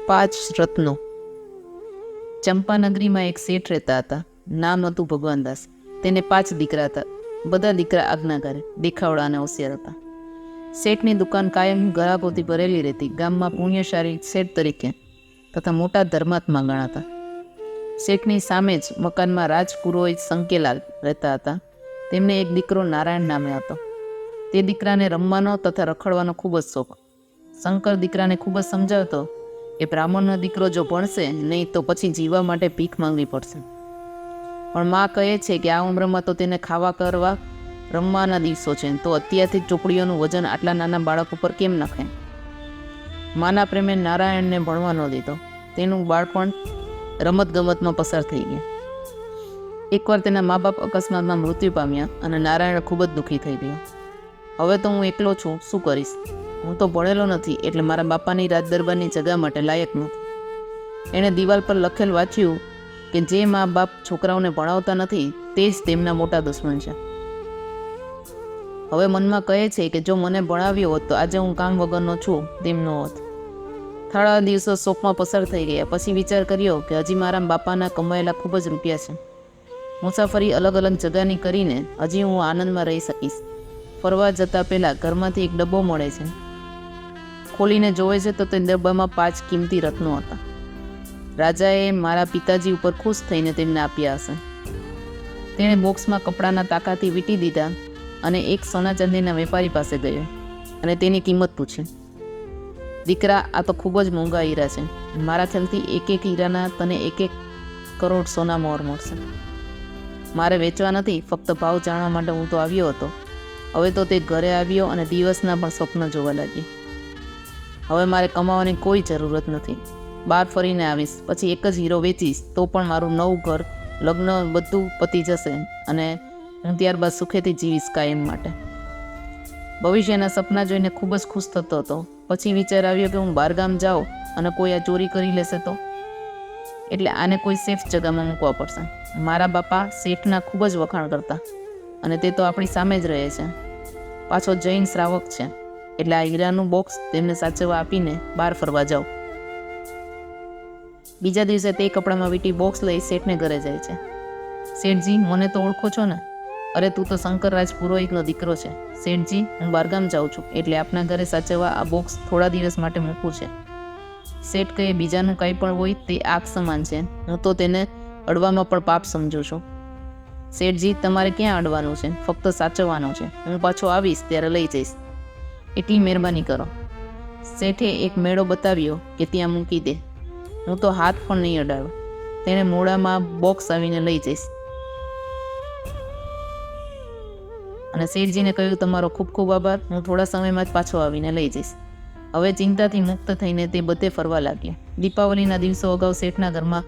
5 રત્નો. ચંપાનગરીમાં એક શેઠ રહેતા હતા. નામ હતું ભગવાનદાસ. તેને 5 દીકરા હતા. બધા દીકરા આજ્ઞાકારી, દેખાવડા અને હોશિયાર હતા. શેઠની દુકાન કાયમ ગ્રાહકોથી ભરેલી રહેતી. ગામમાં પુણ્યશાળી શેઠ તરીકે તથા મોટા ધર્માત્મા ગણાતા. શેઠની સામે જ મકાનમાં રાજપુરોહિત સંકેલાલ રહેતા હતા. તેમને એક દીકરો નારાયણ નામે હતો. તે દીકરાને રમવાનો તથા રખડવાનો ખૂબ જ શોખ. શંકર દીકરાને ખૂબ જ સમજાવતો કે બ્રાહ્મણનો દીકરો જો ભણશે નહીં તો પછી જીવવા માટે ભીખ માંગવી પડશે. પણ મા કહે છે કે આ ઉંમરમાં તો તેને ખાવા કરવા રમવાના દિવસો છે, તો અત્યારથી ચોપડીઓનું વજન આટલા નાના બાળક ઉપર કેમ નખે? માના પ્રેમે નારાયણને ભણવા ન દીધો. તેનું બાળપણ રમતગમતમાં પસાર થઈ ગયા. એકવાર તેના મા બાપ અકસ્માતમાં મૃત્યુ પામ્યા અને નારાયણ ખૂબ જ દુઃખી થઈ ગયો. હવે તો હું એકલો છું, શું કરીશ? હું તો ભણેલો નથી, એટલે મારા બાપાની રાજ દરબારની જગા માટે લાયક નથી. એણે દિવાલ પર લખેલ વાંચ્યું કે જે મા બાપ છોકરાઓને ભણાવતા નથી તે જ તેમના મોટા દુશ્મન છે. હવે મનમાં કહે છે કે જો મને ભણાવ્યો હોત તો આજે હું કામ વગરનો છું તેમ ન હોત. થોડા દિવસો શોકમાં પસાર થઈ ગયા. પછી વિચાર કર્યો કે હજી મારા બાપાના કમાયેલા ખૂબ જ રૂપિયા છે. મુસાફરી અલગ અલગ જગાની કરીને હજી હું આનંદમાં રહી શકીશ. ફરવા જતાં પહેલાં ઘરમાંથી એક ડબ્બો મળે છે. ખોલીને જોવે છે તો તે ડબ્બામાં 5 કિંમતી રત્નો હતા. રાજાએ મારા પિતાજી ઉપર ખુશ થઈને તેમને આપ્યા હશે. તેણે બોક્સમાં કપડાના તાકાથી વીંટી દીધા અને એક સોના ચાંદીના વેપારી પાસે ગયો અને તેની કિંમત પૂછી. દીકરા, આ તો ખૂબ જ મોંઘા હીરા છે. મારા ખ્યાલથી એક હીરાના તને 1 કરોડ સોના મોહર મળશે. મારે વેચવા નથી, ફક્ત ભાવ જાણવા માટે હું તો આવ્યો હતો. હવે તો તે ઘરે આવ્યો અને દિવસના પણ સ્વપ્ન જોવા લાગ્યો. હવે મારે કમાવાની કોઈ જરૂરત નથી. બહાર ફરીને આવીશ, પછી એક જ હીરો વેચીશ તો પણ મારું નવું ઘર, લગ્ન બધું પતી જશે અને હું ત્યારબાદ સુખેથી જીવીશ કાયમ માટે. ભવિષ્યના સપના જોઈને ખૂબ જ ખુશ થતો હતો. પછી વિચાર આવ્યો કે હું બહારગામ જાઉં અને કોઈ આ ચોરી કરી લેશે તો? એટલે આને કોઈ સેફ જગામાં મૂકવા પડશે. મારા બાપા શેઠના ખૂબ જ વખાણ કરતા અને તે તો આપણી સામે જ રહે છે. પાછો જૈન શ્રાવક છે, એટલે આ હીરાનું બોક્સ તેમને સાચવવા આપીને બહાર ફરવા જાઉં. બીજા દિવસે તે કપડામાં વીંટી બોક્સ લઈ શેઠને ઘરે જાય છે. શેઠજી, મને તો ઓળખો છો ને? અરે તું તો શંકર રાજ પુરોહિતનો દીકરો છે. શેઠજી, હું બહારગામ જાઉં છું, એટલે આપના ઘરે સાચવવા આ બોક્સ થોડા દિવસ માટે મૂકવું છે. શેઠ કહે, બીજાનું કંઈ પણ હોય તે આગ સમાન છે. હું તો તેને અડવામાં પણ પાપ સમજું છું. શેઠજી, તમારે ક્યાં અડવાનું છે? ફક્ત સાચવવાનું છે. હું પાછો આવીશ ત્યારે લઈ જઈશ. એટલી મહેરબાની કરો. શેઠે એક મેળો બતાવ્યો કે ત્યાં મૂકી દે. હું તો હાથ પણ નહીં અડાડું. તેણે મોડામાં બોક્સ આવીને લઈ જઈશ. અને શેઠજીને કહ્યું, તમારો ખૂબ ખૂબ આભાર. હું થોડા સમયમાં જ પાછો આવીને લઈ જઈશ. હવે ચિંતાથી મુક્ત થઈને તે બધે ફરવા લાગ્યા. દીપાવલીના દિવસો અગાઉ શેઠના ઘરમાં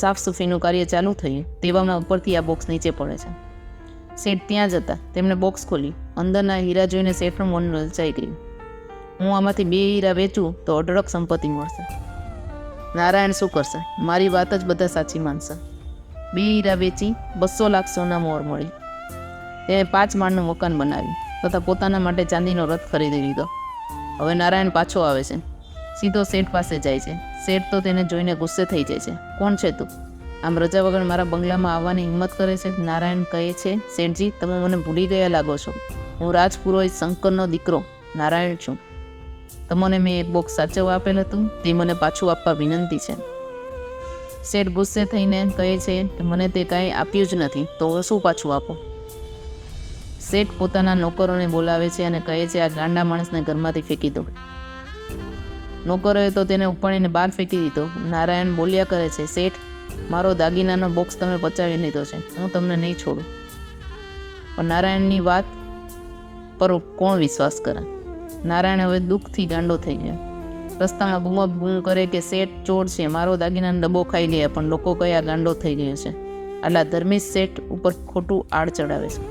સાફ સફાઈનું કાર્ય ચાલુ થયું. તેવામાં ઉપરથી આ બોક્સ નીચે પડે છે. શેઠ ત્યાં જ હતા. તેમણે બોક્સ ખોલ્યું. અંદરના હીરા જોઈને શેઠનું મન લલચાઈ ગયું. હું આમાંથી 2 હીરા વેચું તો અઢળક સંપત્તિ મળશે. નારાયણ શું કરશે? મારી વાત જ બધા સાચી માનશે. 2 હીરા વેચી 200 લાખ સોના મોહર મળી. તેણે 5 માળનું મકાન બનાવ્યું તથા પોતાના માટે ચાંદીનો રથ ખરીદી લીધો. હવે નારાયણ પાછો આવે છે. સીધો શેઠ પાસે જાય છે. શેઠ તો તેને જોઈને ગુસ્સે થઈ જાય છે. કોણ છે તું? આમ રજા વગર મારા બંગલામાં આવવાની હિંમત કરે છે? નારાયણ કહે છે, શેઠજી, તમે મને ભૂલી ગયા લાગો છો. હું રાજપુરોહિત શંકરનો દીકરો નારાયણ છું. તમને મેં એક બોક્સ સાચવવા આપેલ હતું, તે મને પાછું આપવા વિનંતી છે. શેઠ ગુસ્સે થઈને કહે છે કે મને તે કાંઈ આપ્યું જ નથી, તો શું પાછું આપો? શેઠ પોતાના નોકરોને બોલાવે છે અને કહે છે, આ ગાંડા માણસને ઘરમાંથી ફેંકી દો. નોકરોએ તો તેને ઉપાડીને બહાર ફેંકી દીધો. નારાયણ બોલ્યા કરે છે, શેઠ, મારો દાગીનાનો બોક્સ તમે પચાવી લીધો છે, હું તમને નહીં છોડું. પણ નારાયણની વાત પર કોણ વિશ્વાસ કરે? નારાયણ હવે દુઃખથી ગાંડો થઈ ગયો. રસ્તામાં બૂમ કરે કે શેઠ ચોર છે, મારો દાગીનાનો ડબ્બો ખાઈ ગયા. પણ લોકો કયા ગાંડો થઈ ગયો છે. આટલા ધર્મિષ્ઠ શેઠ ઉપર ખોટું આડ ચડાવે છે.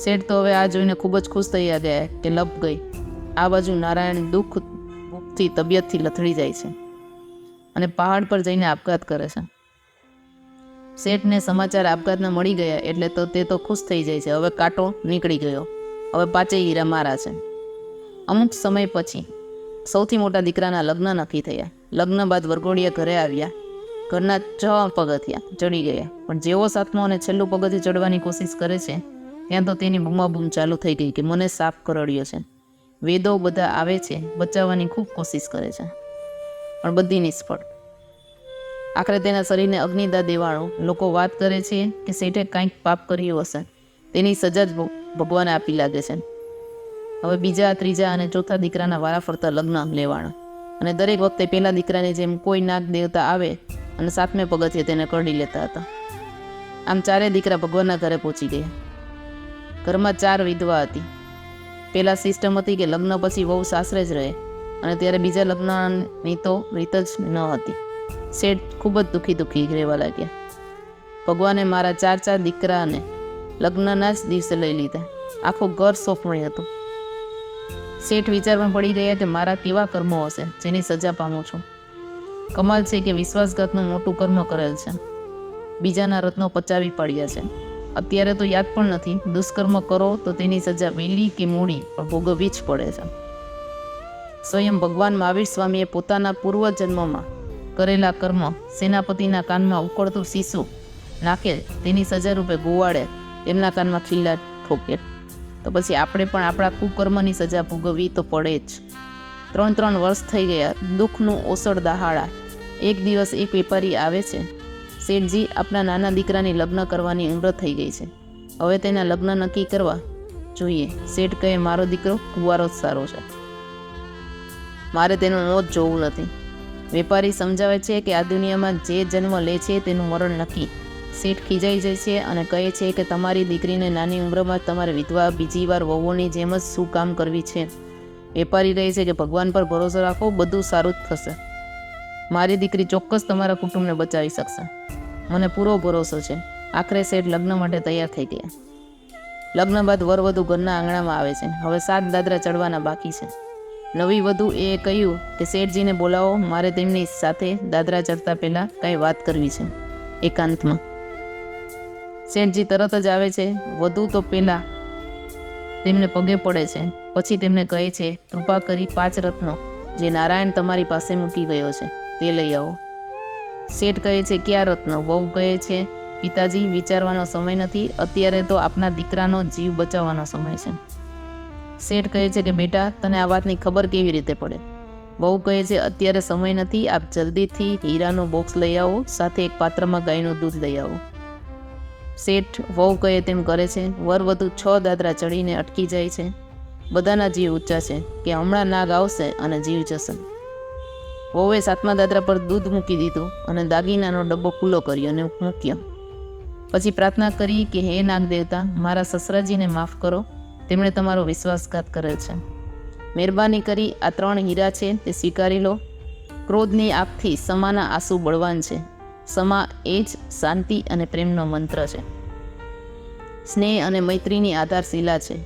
શેઠ તો હવે આ જોઈને ખૂબ જ ખુશ થઈ ગયા કે લપ ગઈ. આ બાજુ નારાયણ દુઃખથી તબિયતથી લથડી જાય છે અને પહાડ પર જઈને આપઘાત કરે છે. શેઠને સમાચાર આપઘાતના મળી ગયા એટલે તો તે તો ખુશ થઈ જાય છે. હવે કાંટો નીકળી ગયો. હવે 5 હીરા મારા છે. અમુક સમય પછી સૌથી મોટા દીકરાના લગ્ન નક્કી થયા. લગ્ન બાદ વરઘોડિયા ઘરે આવ્યા. ઘરના 6 પગથિયાં ચડી ગયા, પણ જેવો 7મું અને છેલ્લું પગથિયું ચડવાની કોશિશ કરે છે ત્યાં તો તેની બૂમાબૂમ ચાલુ થઈ ગઈ કે મને સાપ કરડ્યો છે. વેદો બધા આવે છે, બચાવવાની ખૂબ કોશિશ કરે છે, પણ બધી નિષ્ફળ. આખરે તેના શરીરને અગ્નિદાહ દેવાણું. લોકો વાત કરે છે કે શેઠે કાંઈક પાપ કર્યું હશે, તેની સજા જ ભગવાને આપી લાગે છે. હવે બીજા, ત્રીજા અને ચોથા દીકરાના વારા ફરતા લગ્ન લેવાના, અને દરેક વખતે પહેલા દીકરાની જેમ કોઈ નાગ દેવતા આવે અને 7મે પગથિયે તેને કરડી લેતા હતા. આમ 4 દીકરા ભગવાનના ઘરે પહોંચી ગયા. ઘરમાં 4 વિધવા હતી. પહેલાં સિસ્ટમ હતી કે લગ્ન પછી વહુ સાસરે જ રહે, અને ત્યારે બીજા લગ્નની તો રીત જ ન હતી. શેઠ ખૂબ જ દુઃખી રહેવા લાગ્યા. ભગવાને મારા 4 દીકરાને લગ્નના જ દિવસે લઈ લીધા. આખું ઘર સોંપણી હતું. શેઠ વિચારમાં પડી ગયા કે મારા કેવા કર્મો હશે જેની સજા પામું છું. કમાલ છે કે વિશ્વાસઘાતનું મોટું કર્મ કરેલ છે, બીજાના રત્નો પચાવી પાડ્યા છે. અત્યારે તો યાદ પણ નથી. દુષ્કર્મ કરો તો તેની સજા વહેલી કે મોડી પણ ભોગવવી જ પડે છે. સ્વયં ભગવાન મહાવીર સ્વામીએ પોતાના પૂર્વજન્મમાં કરેલા કર્મ સેનાપતિના કાનમાં ઉકળતું શીશું નાખે તેની સજા રૂપે ગોવાળે તેમના કાનમાં ખીલ્લા ઠોકે. તો પછી આપણે પણ આપણા કુકર્મની સજા ભોગવવી તો પડે જ. 3 વર્ષ થઈ ગયા. દુઃખનું ઓસડ દહાડા. એક દિવસ એક વેપારી આવે છે. શેઠજી, આપણા નાના દીકરાની લગ્ન કરવાની ઉંમર થઈ ગઈ છે, હવે તેના લગ્ન નક્કી કરવા જોઈએ. શેઠ કહે, મારો દીકરો કુંવારો જ સારો છે, મારે તેનું મોત જોવું નથી. વેપારી સમજાવે છે કે આ દુનિયામાં જે જન્મ લે છે તેનું મરણ નક્કી. શેઠ ખીજાઈ જાય છે અને કહે છે કે તમારી દીકરીને નાની ઉંમરમાં તમારે વિધવા બીજી વાર વહુઓની જેમ જ શું કામ કરવી છે. વેપારી કહે છે કે ભગવાન પર ભરોસો રાખો, બધું સારું જ થશે. મારી દીકરી ચોક્કસ તમારા કુટુંબને બચાવી શકશે, મને પૂરો ભરોસો છે. આખરે શેઠ લગ્ન માટે તૈયાર થઈ ગયા. લગ્ન બાદ વરવધુ ઘરના આંગણામાં આવે છે. હવે 7 દાદરા ચડવાના બાકી છે. નવી વધુ એ કહ્યું કે શેઠજીને બોલાવો, મારે તેમની સાથે દાદરા ચડતા પહેલાં કાંઈ વાત કરવી છે, એકાંતમાં. શેઠજી તરત જ આવે છે. વધુ તો પહેલાં તેમને પગે પડે છે, પછી તેમને કહે છે, કૃપા કરી 5 રત્નો જે નારાયણ તમારી પાસે મૂકી ગયો છે તે લઈ આવો. શેઠ કહે છે, ક્યાં રત્નો? વહુ કહે છે, પિતાજી, વિચારવાનો સમય નથી, અત્યારે તો આપના દીકરાનો જીવ બચાવવાનો સમય છે. શેઠ કહે છે કે બેટા, તને આ વાતની ખબર કેવી રીતે પડે? વહુ કહે છે, અત્યારે સમય નથી, આપ જલ્દીથી હીરાનું બોક્સ લઈ આવો, સાથે એક પાત્રમાં ગાયનું દૂધ લઈ આવો. શેઠ વહુ કહે તેમ કરે છે. વરવધુ 6 દાદરા ચડીને અટકી જાય છે. બધાના જીવ ઊંચા છે કે હમણાં નાગ આવશે અને જીવ જશે. વહુએ 7મા દાદરા પર દૂધ મૂકી દીધું અને દાગીનાનો ડબ્બો ખુલ્લો કર્યો અને મૂક્યો. પછી પ્રાર્થના કરી કે હે નાગ દેવતા, મારા સસરાજીને માફ કરો, તેમણે તમારો વિશ્વાસઘાત કરેલ છે. મહેરબાની કરી આ 3 હીરા છે તે સ્વીકારી લો. ક્રોધની આગથી સમાના આંસુ બળવાન છે. સમા એ જ શાંતિ અને પ્રેમનો મંત્ર છે. સ્નેહ અને મૈત્રીની આધારશિલા છે.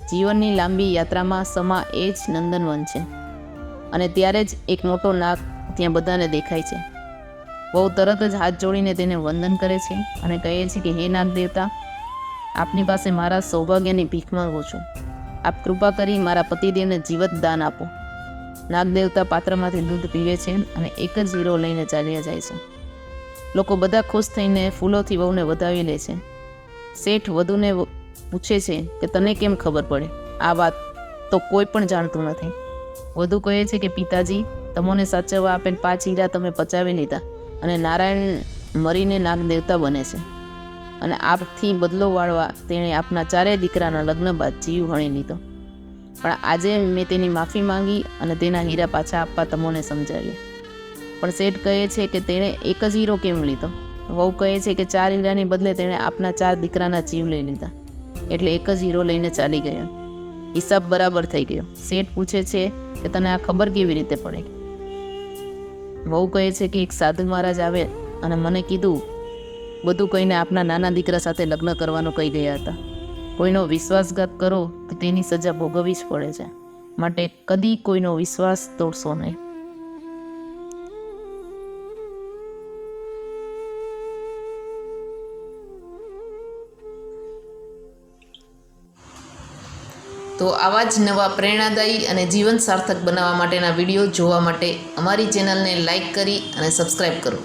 જીવનની લાંબી યાત્રામાં સમા એ જ નંદનવન છે. અને ત્યારે જ એક મોટો નાગ ત્યાં બધાને દેખાય છે. વહુ તરત જ હાથ જોડીને તેને વંદન કરે છે અને કહે છે કે હે નાગ દેવતા, આપની પાસે મારા સૌભાગ્યની ભીખ માંગુ છું. આપ કૃપા કરી મારા પતિદેવને જીવત દાન આપો. નાગ દેવતા પાત્રમાંથી દૂધ પીવે છે અને એક જ હીરો લઈને ચાલ્યા જાય છે. લોકો બધા ખુશ થઈને ફૂલોથી વહુને વધાવી લે છે. શેઠ વધુને પૂછે છે કે તને કેમ ખબર પડે? આ વાત તો કોઈ પણ જાણતું નથી. વધુ કહે છે કે પિતાજી, તમોને સાચવવા આપેલ 5 હીરા તમે પચાવી લીધા અને નારાયણ મરીને નાગ દેવતા બને છે, અને આપથી બદલો વાળવા તેણે આપના 4 દીકરાના લગ્ન બાદ જીવ હણી લીધો. પણ આજે મેં તેની માફી માંગી અને તેના હીરા પાછા આપવા તમોને સમજાવ્યા. પણ શેઠ કહે છે કે તેણે એક જ હીરો કેમ લીધો? વહુ કહે છે કે 4 હીરાની બદલે તેણે આપના 4 દીકરાના જીવ લઈ લીધા, એટલે એક જ હીરો લઈને ચાલી ગયો. હિસાબ બરાબર થઈ ગયો. શેઠ પૂછે છે કે તને આ ખબર કેવી રીતે પડે? વહુ કહે છે કે એક સાધુ મહારાજ આવે અને મને કીધું, બધું કહીને આપના નાના દીકરા સાથે લગ્ન કરવાનું કહી ગયા હતા. કોઈનો વિશ્વાસઘાત કરો તો તેની સજા ભોગવવી જ પડે છે, માટે કદી કોઈનો વિશ્વાસ તોડશો નહીં. તો તો આવા જ નવા પ્રેરણાદાયી અને જીવન સાર્થક બનાવવા માટેના વિડીયો જોવા માટે અમારી ચેનલને લાઈક કરી અને સબસ્ક્રાઈબ કરો.